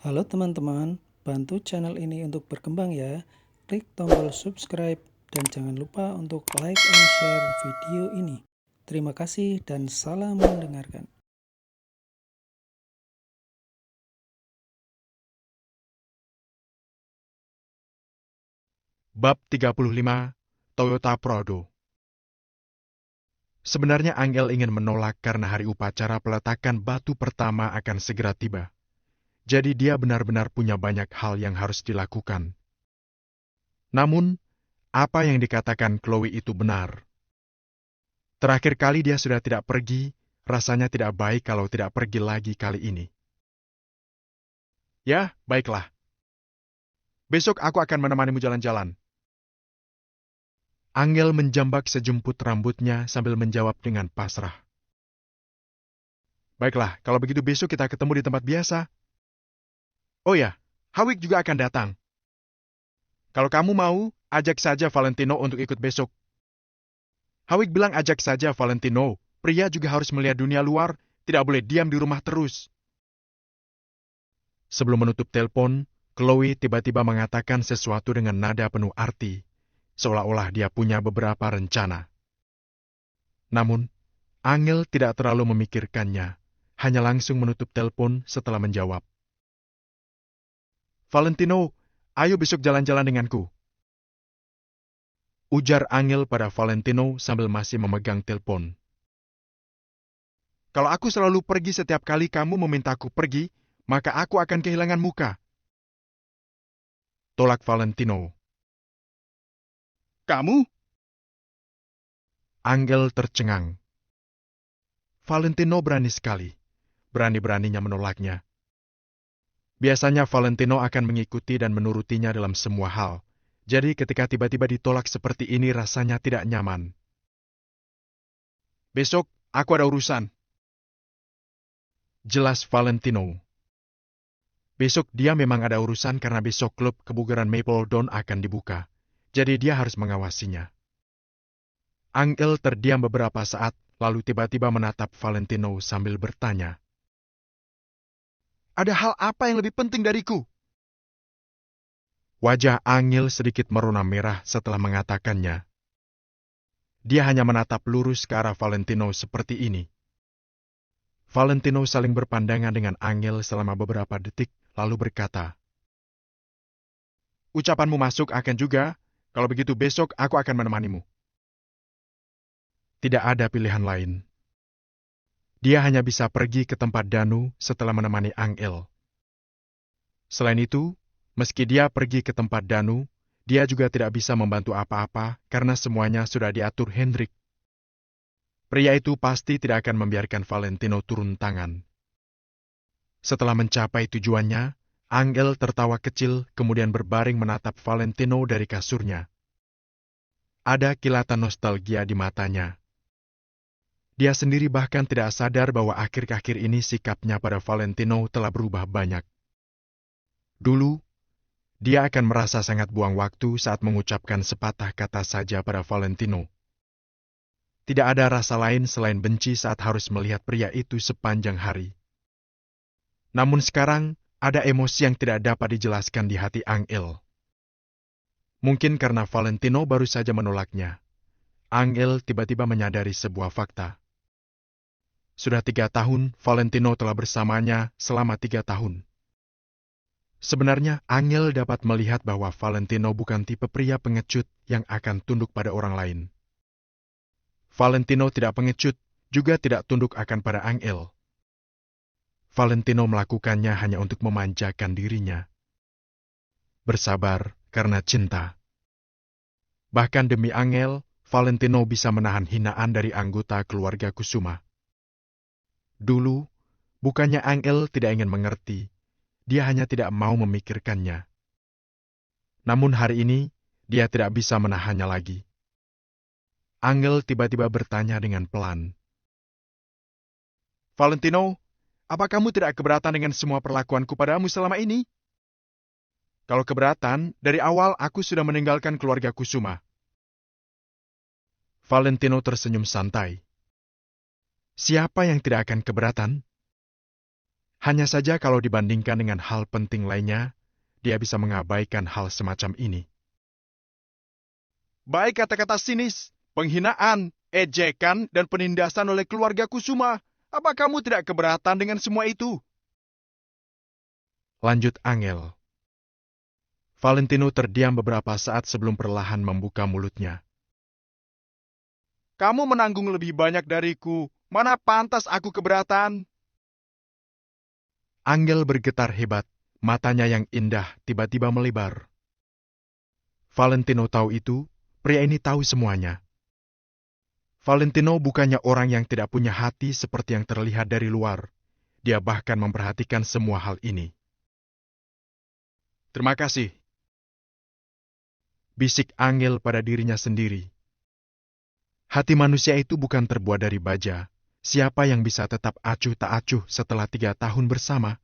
Halo teman-teman, bantu channel ini untuk berkembang ya. Klik tombol subscribe dan jangan lupa untuk like and share video ini. Terima kasih dan salam mendengarkan. Bab 35, Toyota Prado. Sebenarnya Angel ingin menolak karena hari upacara peletakan batu pertama akan segera tiba. Jadi dia benar-benar punya banyak hal yang harus dilakukan. Namun, apa yang dikatakan Chloe itu benar. Terakhir kali dia sudah tidak pergi, rasanya tidak baik kalau tidak pergi lagi kali ini. Ya, baiklah. Besok aku akan menemanimu jalan-jalan. Angel menjambak sejumput rambutnya sambil menjawab dengan pasrah. Baiklah, kalau begitu besok kita ketemu di tempat biasa. Oh ya, Hawik juga akan datang. Kalau kamu mau, ajak saja Valentino untuk ikut besok. Hawik bilang ajak saja Valentino. Pria juga harus melihat dunia luar, tidak boleh diam di rumah terus. Sebelum menutup telepon, Chloe tiba-tiba mengatakan sesuatu dengan nada penuh arti, seolah-olah dia punya beberapa rencana. Namun, Angel tidak terlalu memikirkannya, hanya langsung menutup telepon setelah menjawab. Valentino, ayo besok jalan-jalan denganku. Ujar Angel pada Valentino sambil masih memegang telepon. Kalau aku selalu pergi setiap kali kamu memintaku pergi, maka aku akan kehilangan muka. Tolak Valentino. Kamu? Angel tercengang. Valentino berani sekali. Berani-beraninya menolaknya. Biasanya Valentino akan mengikuti dan menurutinya dalam semua hal. Jadi ketika tiba-tiba ditolak seperti ini rasanya tidak nyaman. Besok, aku ada urusan. Jelas Valentino. Besok dia memang ada urusan karena besok klub kebugaran Maple Dawn akan dibuka. Jadi dia harus mengawasinya. Angel terdiam beberapa saat, lalu tiba-tiba menatap Valentino sambil bertanya. Ada hal apa yang lebih penting dariku? Wajah Angel sedikit merona merah setelah mengatakannya. Dia hanya menatap lurus ke arah Valentino seperti ini. Valentino saling berpandangan dengan Angel selama beberapa detik, lalu berkata, Ucapanmu masuk akan juga, kalau begitu besok aku akan menemanimu. Tidak ada pilihan lain. Dia hanya bisa pergi ke tempat Danu setelah menemani Angel. Selain itu, meski dia pergi ke tempat Danu, dia juga tidak bisa membantu apa-apa karena semuanya sudah diatur Hendrik. Pria itu pasti tidak akan membiarkan Valentino turun tangan. Setelah mencapai tujuannya, Angel tertawa kecil kemudian berbaring menatap Valentino dari kasurnya. Ada kilatan nostalgia di matanya. Dia sendiri bahkan tidak sadar bahwa akhir-akhir ini sikapnya pada Valentino telah berubah banyak. Dulu, dia akan merasa sangat buang waktu saat mengucapkan sepatah kata saja pada Valentino. Tidak ada rasa lain selain benci saat harus melihat pria itu sepanjang hari. Namun sekarang, ada emosi yang tidak dapat dijelaskan di hati Angel. Mungkin karena Valentino baru saja menolaknya. Angel tiba-tiba menyadari sebuah fakta. Sudah 3 tahun, Valentino telah bersamanya selama 3 tahun. Sebenarnya, Angel dapat melihat bahwa Valentino bukan tipe pria pengecut yang akan tunduk pada orang lain. Valentino tidak pengecut, juga tidak tunduk akan pada Angel. Valentino melakukannya hanya untuk memanjakan dirinya. Bersabar karena cinta. Bahkan demi Angel, Valentino bisa menahan hinaan dari anggota keluarga Kusuma. Dulu, bukannya Angel tidak ingin mengerti, dia hanya tidak mau memikirkannya. Namun hari ini, dia tidak bisa menahannya lagi. Angel tiba-tiba bertanya dengan pelan. Valentino, apa kamu tidak keberatan dengan semua perlakuanku padamu selama ini? Kalau keberatan, dari awal aku sudah meninggalkan keluarga Kusuma. Valentino tersenyum santai. Siapa yang tidak akan keberatan? Hanya saja kalau dibandingkan dengan hal penting lainnya, dia bisa mengabaikan hal semacam ini. Baik kata-kata sinis, penghinaan, ejekan, dan penindasan oleh keluarga Kusuma. Apa kamu tidak keberatan dengan semua itu? Lanjut Angel. Valentino terdiam beberapa saat sebelum perlahan membuka mulutnya. Kamu menanggung lebih banyak dariku. Mana pantas aku keberatan? Angel bergetar hebat. Matanya yang indah tiba-tiba melebar. Valentino tahu itu, pria ini tahu semuanya. Valentino bukannya orang yang tidak punya hati seperti yang terlihat dari luar. Dia bahkan memperhatikan semua hal ini. Terima kasih. Bisik Angel pada dirinya sendiri. Hati manusia itu bukan terbuat dari baja. Siapa yang bisa tetap acuh tak acuh setelah 3 tahun bersama?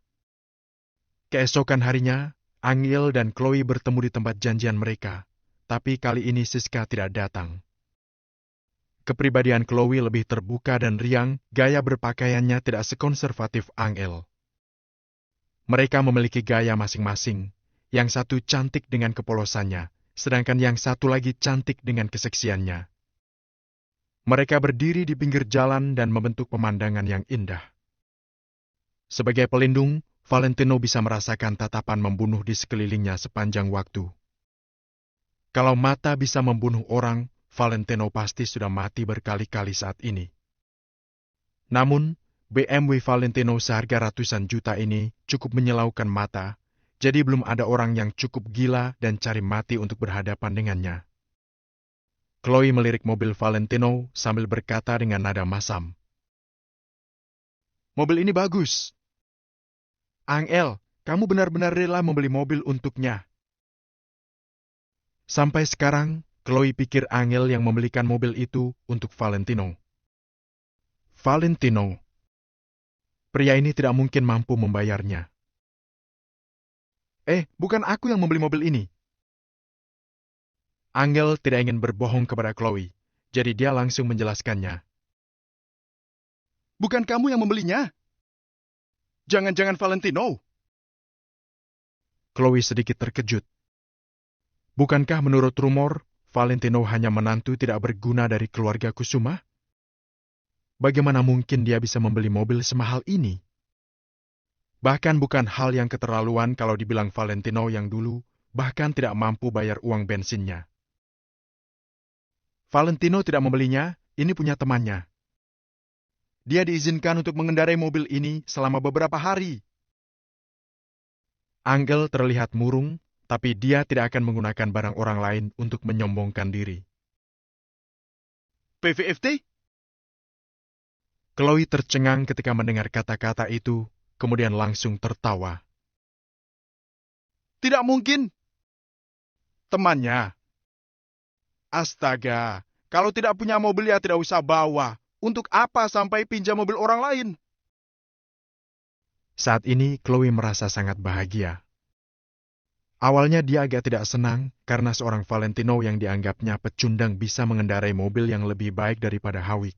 Keesokan harinya, Angel dan Chloe bertemu di tempat janjian mereka. Tapi kali ini Siska tidak datang. Kepribadian Chloe lebih terbuka dan riang, gaya berpakaiannya tidak sekonservatif Angel. Mereka memiliki gaya masing-masing. Yang satu cantik dengan kepolosannya, sedangkan yang satu lagi cantik dengan keseksiannya. Mereka berdiri di pinggir jalan dan membentuk pemandangan yang indah. Sebagai pelindung, Valentino bisa merasakan tatapan membunuh di sekelilingnya sepanjang waktu. Kalau mata bisa membunuh orang, Valentino pasti sudah mati berkali-kali saat ini. Namun, BMW Valentino seharga ratusan juta ini cukup menyilaukan mata, jadi belum ada orang yang cukup gila dan cari mati untuk berhadapan dengannya. Chloe melirik mobil Valentino sambil berkata dengan nada masam. Mobil ini bagus. Angel, kamu benar-benar rela membeli mobil untuknya. Sampai sekarang, Chloe pikir Angel yang membelikan mobil itu untuk Valentino. Valentino. Pria ini tidak mungkin mampu membayarnya. Bukan aku yang membeli mobil ini. Angel tidak ingin berbohong kepada Chloe, jadi dia langsung menjelaskannya. Bukan kamu yang membelinya? Jangan-jangan Valentino? Chloe sedikit terkejut. Bukankah menurut rumor, Valentino hanya menantu tidak berguna dari keluarga Kusuma? Bagaimana mungkin dia bisa membeli mobil semahal ini? Bahkan bukan hal yang keterlaluan kalau dibilang Valentino yang dulu bahkan tidak mampu bayar uang bensinnya. Valentino tidak membelinya, ini punya temannya. Dia diizinkan untuk mengendarai mobil ini selama beberapa hari. Angel terlihat murung, tapi dia tidak akan menggunakan barang orang lain untuk menyombongkan diri. PVFT? Chloe tercengang ketika mendengar kata-kata itu, kemudian langsung tertawa. Tidak mungkin. Temannya. Astaga, kalau tidak punya mobil ya tidak usah bawa. Untuk apa sampai pinjam mobil orang lain? Saat ini Chloe merasa sangat bahagia. Awalnya dia agak tidak senang karena seorang Valentino yang dianggapnya pecundang bisa mengendarai mobil yang lebih baik daripada Hawik.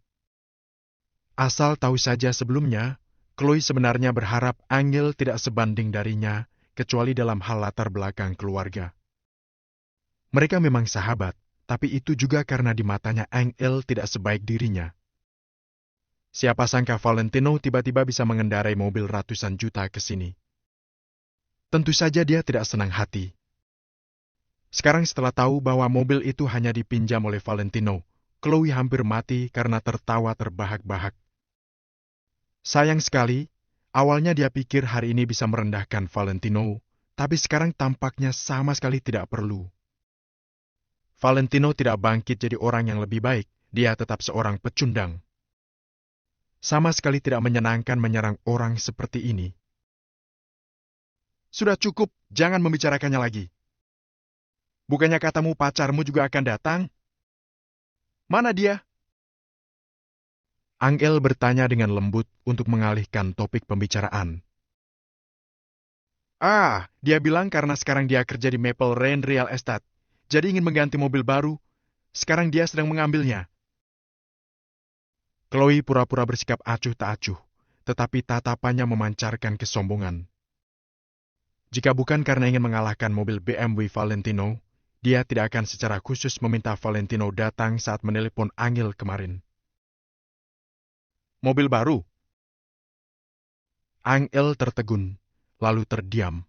Asal tahu saja sebelumnya, Chloe sebenarnya berharap Angel tidak sebanding darinya, kecuali dalam hal latar belakang keluarga. Mereka memang sahabat, tapi itu juga karena di matanya Angel tidak sebaik dirinya. Siapa sangka Valentino tiba-tiba bisa mengendarai mobil ratusan juta ke sini. Tentu saja dia tidak senang hati. Sekarang setelah tahu bahwa mobil itu hanya dipinjam oleh Valentino, Chloe hampir mati karena tertawa terbahak-bahak. Sayang sekali, awalnya dia pikir hari ini bisa merendahkan Valentino, tapi sekarang tampaknya sama sekali tidak perlu. Valentino tidak bangkit jadi orang yang lebih baik, dia tetap seorang pecundang. Sama sekali tidak menyenangkan menyerang orang seperti ini. Sudah cukup, jangan membicarakannya lagi. Bukannya katamu pacarmu juga akan datang? Mana dia? Angel bertanya dengan lembut untuk mengalihkan topik pembicaraan. Dia bilang karena sekarang dia kerja di Maple Rain Real Estate, jadi ingin mengganti mobil baru. Sekarang dia sedang mengambilnya. Chloe pura-pura bersikap acuh tak acuh, tetapi tatapannya memancarkan kesombongan. Jika bukan karena ingin mengalahkan mobil BMW Valentino, dia tidak akan secara khusus meminta Valentino datang saat menelepon Angel kemarin. Mobil baru? Angel tertegun, lalu terdiam.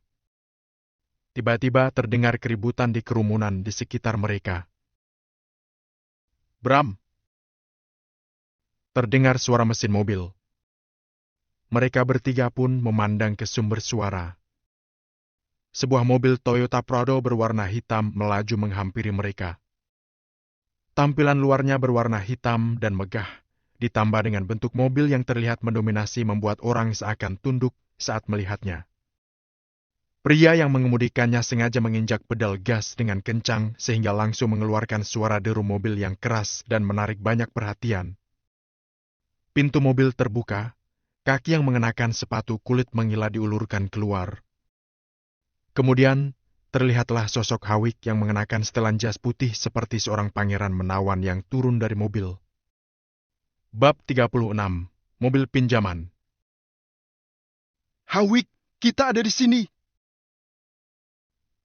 Tiba-tiba terdengar keributan di kerumunan di sekitar mereka. Bram! Terdengar suara mesin mobil. Mereka bertiga pun memandang ke sumber suara. Sebuah mobil Toyota Prado berwarna hitam melaju menghampiri mereka. Tampilan luarnya berwarna hitam dan megah, ditambah dengan bentuk mobil yang terlihat mendominasi membuat orang seakan tunduk saat melihatnya. Pria yang mengemudikannya sengaja menginjak pedal gas dengan kencang sehingga langsung mengeluarkan suara deru mobil yang keras dan menarik banyak perhatian. Pintu mobil terbuka, kaki yang mengenakan sepatu kulit mengilat diulurkan keluar. Kemudian, terlihatlah sosok Hawik yang mengenakan setelan jas putih seperti seorang pangeran menawan yang turun dari mobil. Bab 36, Mobil Pinjaman. Hawik, kita ada di sini!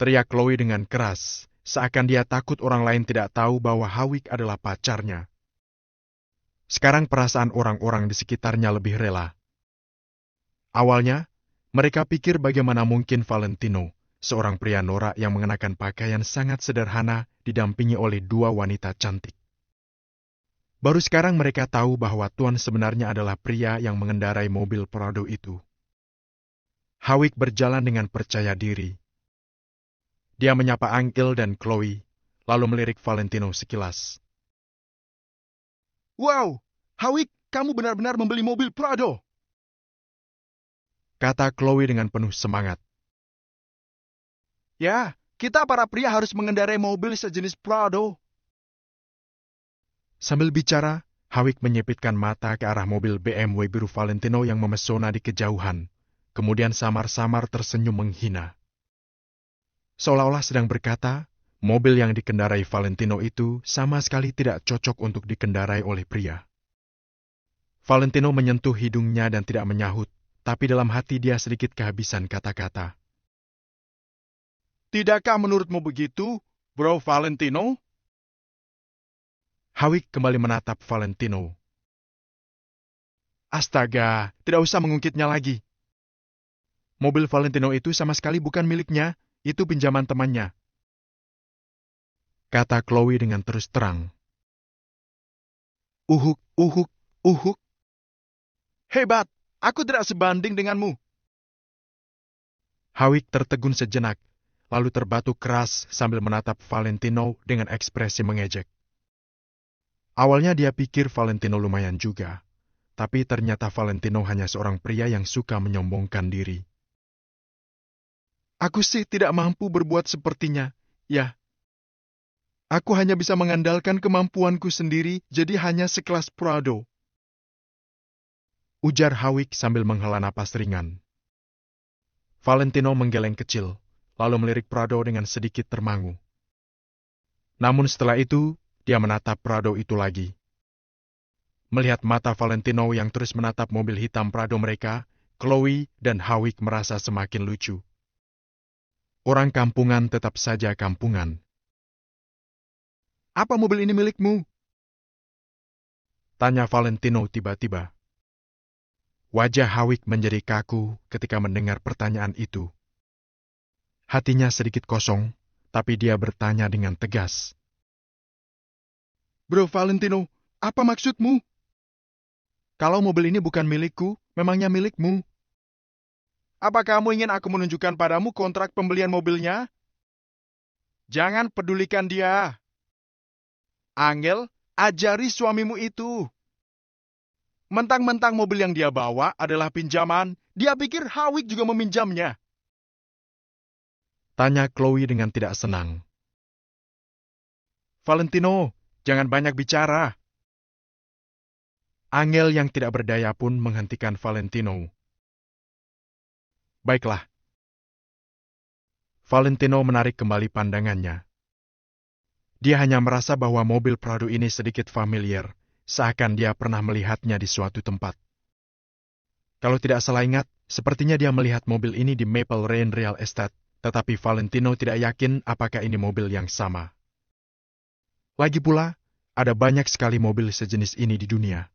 Teriak Chloe dengan keras, seakan dia takut orang lain tidak tahu bahwa Hawik adalah pacarnya. Sekarang perasaan orang-orang di sekitarnya lebih rela. Awalnya, mereka pikir bagaimana mungkin Valentino, seorang pria norak yang mengenakan pakaian sangat sederhana, didampingi oleh dua wanita cantik. Baru sekarang mereka tahu bahwa Tuan sebenarnya adalah pria yang mengendarai mobil Prado itu. Hawik berjalan dengan percaya diri. Dia menyapa Angel dan Chloe, lalu melirik Valentino sekilas. Wow, Hawik, kamu benar-benar membeli mobil Prado! Kata Chloe dengan penuh semangat. Ya, kita para pria harus mengendarai mobil sejenis Prado. Sambil bicara, Hawik menyipitkan mata ke arah mobil BMW biru Valentino yang memesona di kejauhan, kemudian samar-samar tersenyum menghina. Seolah-olah sedang berkata, mobil yang dikendarai Valentino itu sama sekali tidak cocok untuk dikendarai oleh pria. Valentino menyentuh hidungnya dan tidak menyahut, tapi dalam hati dia sedikit kehabisan kata-kata. Tidakkah menurutmu begitu, Bro Valentino? Hawik kembali menatap Valentino. Astaga, tidak usah mengungkitnya lagi. Mobil Valentino itu sama sekali bukan miliknya, itu pinjaman temannya. Kata Chloe dengan terus terang. Uhuk, uhuk, uhuk. Hebat, aku tidak sebanding denganmu. Hawik tertegun sejenak, lalu terbatuk keras sambil menatap Valentino dengan ekspresi mengejek. Awalnya dia pikir Valentino lumayan juga, tapi ternyata Valentino hanya seorang pria yang suka menyombongkan diri. Aku sih tidak mampu berbuat sepertinya, ya. Aku hanya bisa mengandalkan kemampuanku sendiri, jadi hanya sekelas Prado. Ujar Hawik sambil menghela napas ringan. Valentino menggeleng kecil, lalu melirik Prado dengan sedikit termangu. Namun setelah itu, dia menatap Prado itu lagi. Melihat mata Valentino yang terus menatap mobil hitam Prado mereka, Chloe dan Hawik merasa semakin lucu. Orang kampungan tetap saja kampungan. Apa mobil ini milikmu? Tanya Valentino tiba-tiba. Wajah Hawik menjadi kaku ketika mendengar pertanyaan itu. Hatinya sedikit kosong, tapi dia bertanya dengan tegas. Bro Valentino, apa maksudmu? Kalau mobil ini bukan milikku, memangnya milikmu? Apa kamu ingin aku menunjukkan padamu kontrak pembelian mobilnya? Jangan pedulikan dia. Angel, ajari suamimu itu. Mentang-mentang mobil yang dia bawa adalah pinjaman, dia pikir Hawik juga meminjamnya. Tanya Chloe dengan tidak senang. Valentino, jangan banyak bicara. Angel yang tidak berdaya pun menghentikan Valentino. Baiklah. Valentino menarik kembali pandangannya. Dia hanya merasa bahwa mobil Prado ini sedikit familiar, seakan dia pernah melihatnya di suatu tempat. Kalau tidak salah ingat, sepertinya dia melihat mobil ini di Maple Rain Real Estate, tetapi Valentino tidak yakin apakah ini mobil yang sama. Lagi pula, ada banyak sekali mobil sejenis ini di dunia.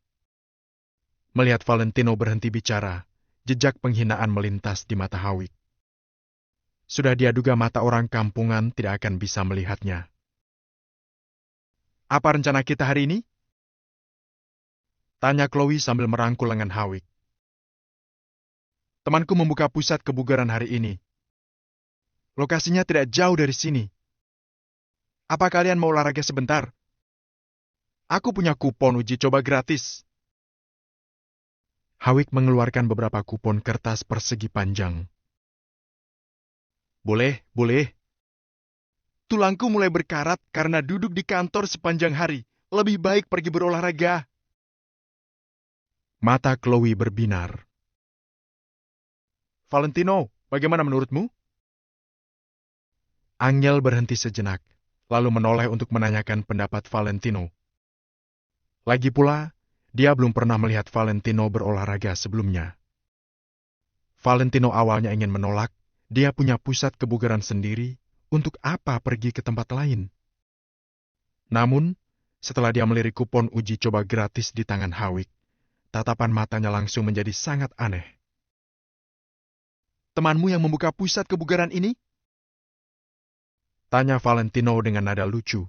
Melihat Valentino berhenti bicara, jejak penghinaan melintas di mata Howick. Sudah dia duga mata orang kampungan tidak akan bisa melihatnya. Apa rencana kita hari ini? Tanya Chloe sambil merangkul lengan Howick. Temanku membuka pusat kebugaran hari ini. Lokasinya tidak jauh dari sini. Apa kalian mau olahraga sebentar? Aku punya kupon uji coba gratis. Howick mengeluarkan beberapa kupon kertas persegi panjang. Boleh, boleh. Tulangku mulai berkarat karena duduk di kantor sepanjang hari. Lebih baik pergi berolahraga. Mata Chloe berbinar. Valentino, bagaimana menurutmu? Angel berhenti sejenak, lalu menoleh untuk menanyakan pendapat Valentino. Lagi pula, dia belum pernah melihat Valentino berolahraga sebelumnya. Valentino awalnya ingin menolak, dia punya pusat kebugaran sendiri, untuk apa pergi ke tempat lain? Namun, setelah dia melirik kupon uji coba gratis di tangan Howick, tatapan matanya langsung menjadi sangat aneh. Temanmu yang membuka pusat kebugaran ini? Tanya Valentino dengan nada lucu.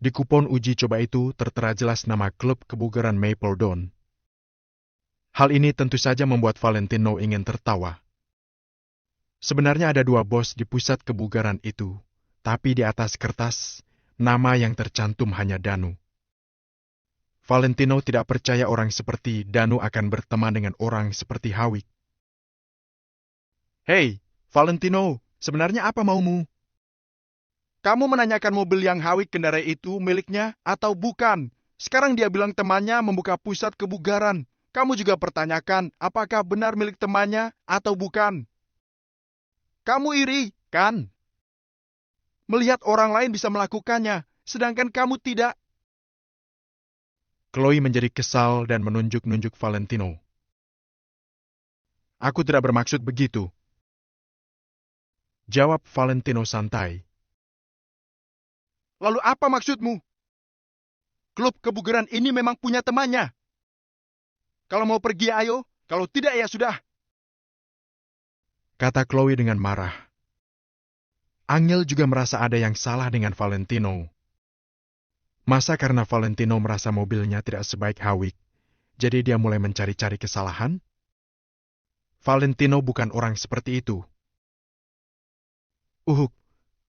Di kupon uji coba itu tertera jelas nama klub kebugaran Maple Dawn. Hal ini tentu saja membuat Valentino ingin tertawa. Sebenarnya ada 2 bos di pusat kebugaran itu, tapi di atas kertas, nama yang tercantum hanya Danu. Valentino tidak percaya orang seperti Danu akan berteman dengan orang seperti Howick. Hei, Valentino, sebenarnya apa maumu? Kamu menanyakan mobil yang Howick kendarai itu miliknya atau bukan? Sekarang dia bilang temannya membuka pusat kebugaran. Kamu juga pertanyakan apakah benar milik temannya atau bukan. Kamu iri, kan? Melihat orang lain bisa melakukannya, sedangkan kamu tidak. Chloe menjadi kesal dan menunjuk-nunjuk Valentino. Aku tidak bermaksud begitu. Jawab Valentino santai. Lalu apa maksudmu? Klub kebugaran ini memang punya temannya. Kalau mau pergi ayo, kalau tidak ya sudah. Kata Chloe dengan marah. Angel juga merasa ada yang salah dengan Valentino. Masa karena Valentino merasa mobilnya tidak sebaik Howick, jadi dia mulai mencari-cari kesalahan? Valentino bukan orang seperti itu.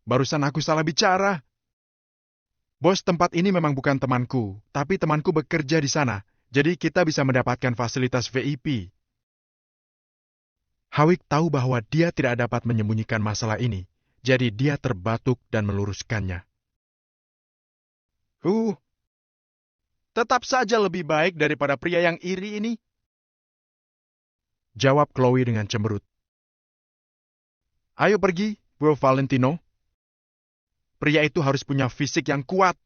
Barusan aku salah bicara. Bos tempat ini memang bukan temanku, tapi temanku bekerja di sana, jadi kita bisa mendapatkan fasilitas VIP. Howick tahu bahwa dia tidak dapat menyembunyikan masalah ini, jadi dia terbatuk dan meluruskannya. Tetap saja lebih baik daripada pria yang iri ini. Jawab Chloe dengan cemberut. Ayo pergi, Bro Valentino. Pria itu harus punya fisik yang kuat.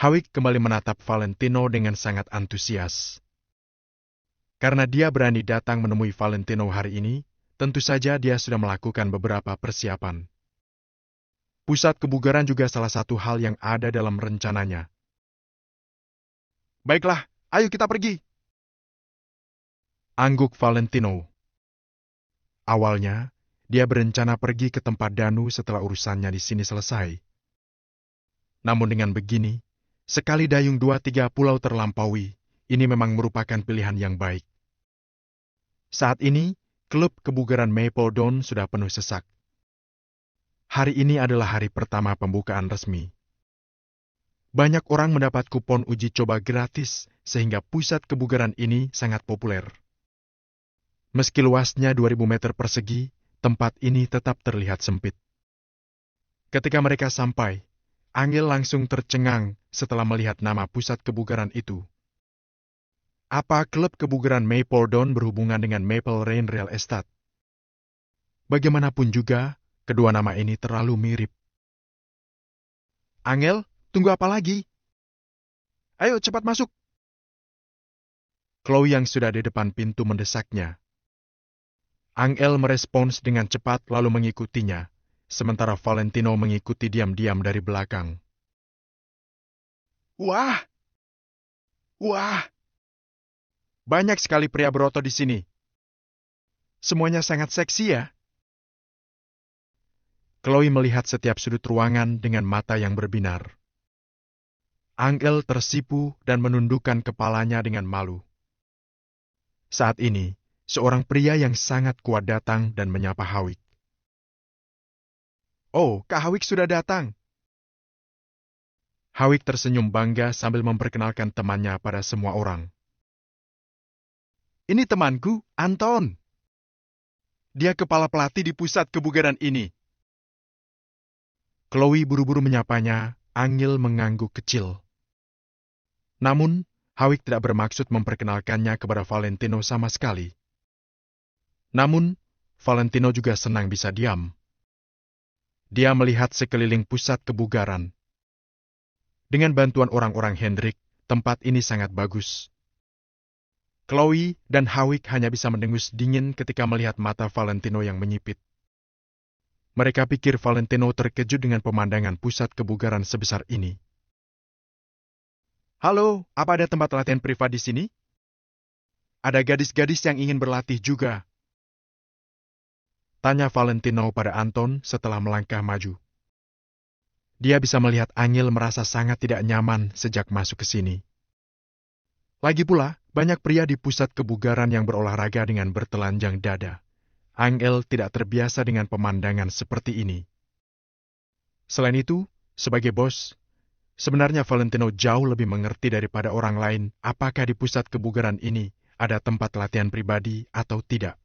Howick kembali menatap Valentino dengan sangat antusias. Karena dia berani datang menemui Valentino hari ini, tentu saja dia sudah melakukan beberapa persiapan. Pusat kebugaran juga salah satu hal yang ada dalam rencananya. Baiklah, ayo kita pergi. Angguk Valentino. Awalnya, dia berencana pergi ke tempat Danu setelah urusannya di sini selesai. Namun dengan begini, sekali dayung 2-3 pulau terlampaui, ini memang merupakan pilihan yang baik. Saat ini, klub kebugaran Maple Dawn sudah penuh sesak. Hari ini adalah hari pertama pembukaan resmi. Banyak orang mendapat kupon uji coba gratis, sehingga pusat kebugaran ini sangat populer. Meski luasnya 2000 meter persegi, tempat ini tetap terlihat sempit. Ketika mereka sampai, Angel langsung tercengang setelah melihat nama pusat kebugaran itu. Apa klub kebugaran Maple Dawn berhubungan dengan Maple Rain Real Estate? Bagaimanapun juga, kedua nama ini terlalu mirip. Angel, tunggu apa lagi? Ayo cepat masuk. Chloe yang sudah di depan pintu mendesaknya. Angel merespons dengan cepat lalu mengikutinya, sementara Valentino mengikuti diam-diam dari belakang. Wah! Wah! Banyak sekali pria berotot di sini. Semuanya sangat seksi ya. Chloe melihat setiap sudut ruangan dengan mata yang berbinar. Angel tersipu dan menundukkan kepalanya dengan malu. Saat ini, seorang pria yang sangat kuat datang dan menyapa Hawik. Oh, Kak Hawik sudah datang. Hawik tersenyum bangga sambil memperkenalkan temannya pada semua orang. Ini temanku, Anton. Dia kepala pelatih di pusat kebugaran ini. Chloe buru-buru menyapanya, Angel mengangguk kecil. Namun, Hawik tidak bermaksud memperkenalkannya kepada Valentino sama sekali. Namun, Valentino juga senang bisa diam. Dia melihat sekeliling pusat kebugaran. Dengan bantuan orang-orang Hendrik, tempat ini sangat bagus. Chloe dan Hawik hanya bisa mendengus dingin ketika melihat mata Valentino yang menyipit. Mereka pikir Valentino terkejut dengan pemandangan pusat kebugaran sebesar ini. Halo, apa ada tempat latihan privat di sini? Ada gadis-gadis yang ingin berlatih juga. Tanya Valentino pada Anton setelah melangkah maju. Dia bisa melihat Angel merasa sangat tidak nyaman sejak masuk ke sini. Lagi pula, banyak pria di pusat kebugaran yang berolahraga dengan bertelanjang dada. Angel tidak terbiasa dengan pemandangan seperti ini. Selain itu, sebagai bos, sebenarnya Valentino jauh lebih mengerti daripada orang lain apakah di pusat kebugaran ini ada tempat latihan pribadi atau tidak.